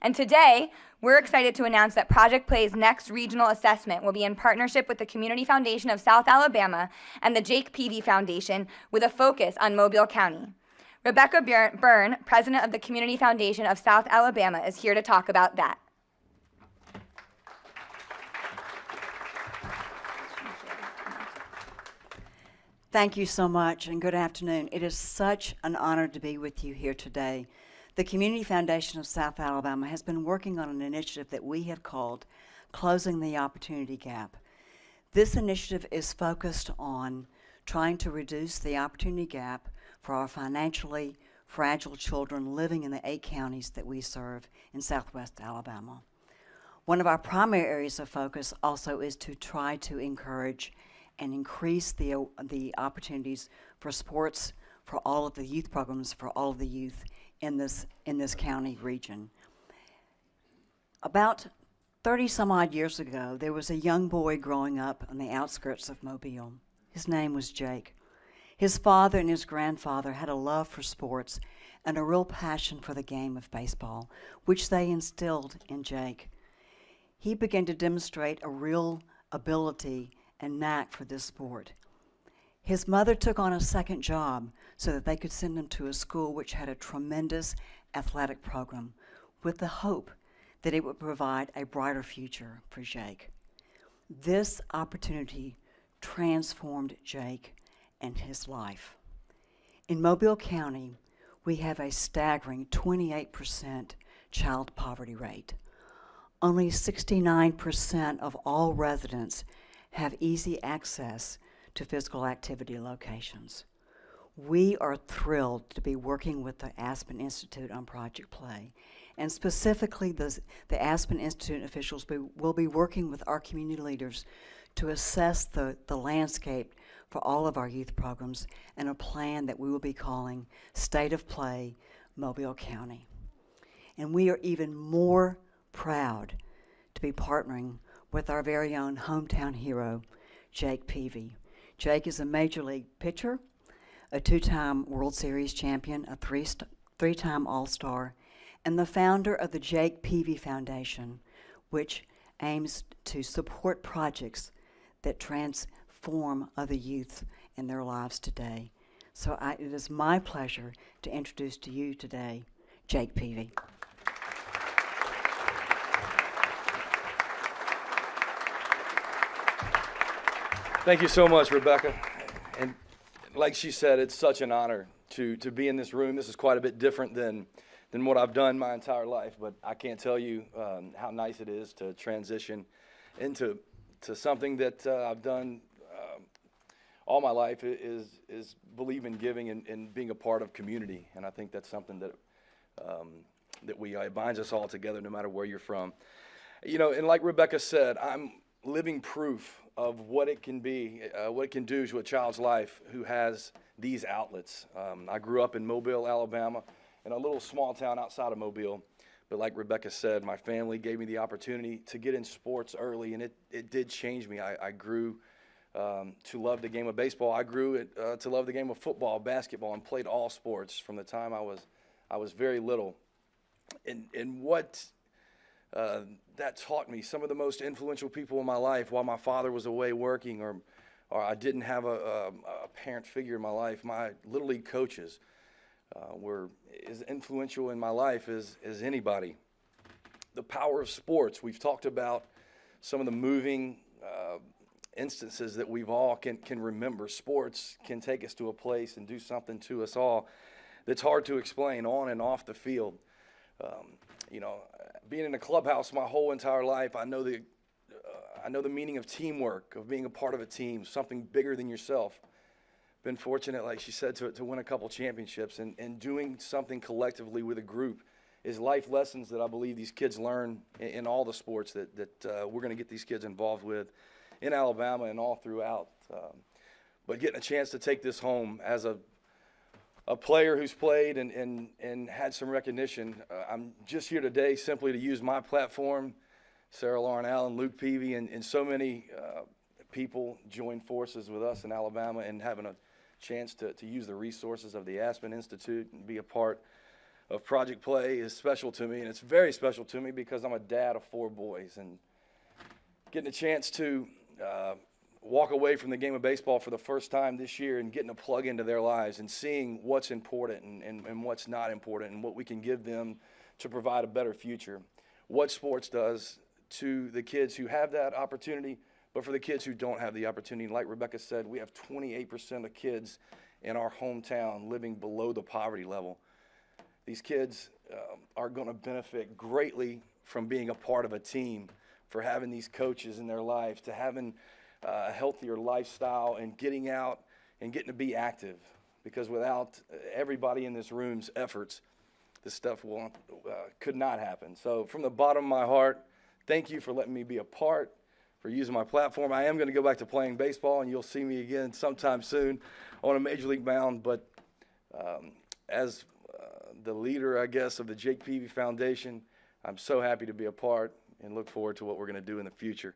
And today, we're excited to announce that Project Play's next regional assessment will be in partnership with the Community Foundation of South Alabama and the Jake Peavy Foundation with a focus on Mobile County. Rebecca Buren, president of the Community Foundation of South Alabama, is here to talk about that. Thank you so much, and good afternoon. It is such an honor to be with you here today. The Community Foundation of South Alabama has been working on an initiative that we have called Closing the Opportunity Gap. This initiative is focused on trying to reduce the opportunity gap for our financially fragile children living in the 8 counties that we serve in Southwest Alabama. One of our primary areas of focus also is to try to encourage and increase the opportunities for sports for all of the youth programs for all of the youth in this county region. About 30 some odd years ago, there was a young boy growing up on the outskirts of Mobile. His name was Jake. His father and his grandfather had a love for sports and a real passion for the game of baseball, which they instilled in Jake. He began to demonstrate a real ability and knack for this sport. His mother took on a second job so that they could send him to a school which had a tremendous athletic program with the hope that it would provide a brighter future for Jake. This opportunity transformed Jake and his life. In Mobile County, we have a staggering 28% child poverty rate. Only 69% of all residents have easy access to physical activity locations. We are thrilled to be working with the Aspen Institute on Project Play, and specifically the Aspen Institute officials will be working with our community leaders to assess the landscape for all of our youth programs and a plan that we will be calling State of Play Mobile County. And we are even more proud to be partnering with our very own hometown hero, Jake Peavy. Jake is a Major League pitcher, a 2-time World Series champion, a 3-time All-Star, and the founder of the Jake Peavy Foundation, which aims to support projects that transform other youth in their lives today. So it is my pleasure to introduce to you today, Jake Peavy. Thank you so much, Rebecca. And like she said, it's such an honor to be in this room. This is quite a bit different than what I've done my entire life, but I can't tell you how nice it is to transition into something that I've done all my life is believe in giving and being a part of community. And I think that's something that it binds us all together no matter where you're from. You know, and like Rebecca said, I'm living proof of what it can be, what it can do to a child's life who has these outlets. I grew up in Mobile, Alabama, in a little small town outside of Mobile. But like Rebecca said, my family gave me the opportunity to get in sports early, and it did change me. I grew to love the game of baseball. I grew to love the game of football, basketball, and played all sports from the time I was very little. And what that taught me, some of the most influential people in my life while my father was away working or I didn't have a parent figure in my life, my Little League coaches were as influential in my life as anybody. The power of sports. We've talked about some of the moving instances that we've all can remember. Sports can take us to a place and do something to us all that's hard to explain on and off the field. You know, being in a clubhouse my whole entire life, I know the meaning of teamwork, of being a part of a team, something bigger than yourself. Been fortunate, like she said, to win a couple championships, and doing something collectively with a group is life lessons that I believe these kids learn in all the sports that we're going to get these kids involved with in Alabama and all throughout. But getting a chance to take this home as a player who's played and had some recognition. I'm just here today simply to use my platform. Sarah Lauren Allen, Luke Peavy, and so many people join forces with us in Alabama and having a chance to use the resources of the Aspen Institute and be a part of Project Play is special to me, and it's very special to me because I'm a dad of 4 boys, and getting a chance to walk away from the game of baseball for the first time this year and getting a plug into their lives and seeing what's important and what's not important and what we can give them to provide a better future. What sports does to the kids who have that opportunity, but for the kids who don't have the opportunity. Like Rebecca said, we have 28% of kids in our hometown living below the poverty level. These kids are going to benefit greatly from being a part of a team, for having these coaches in their lives, to having a healthier lifestyle and getting out and getting to be active. Because without everybody in this room's efforts, this stuff could not happen. So from the bottom of my heart, thank you for letting me be a part, for using my platform. I am going to go back to playing baseball, and you'll see me again sometime soon on a major league mound. But as the leader, I guess, of the Jake Peavy Foundation, I'm so happy to be a part and look forward to what we're going to do in the future.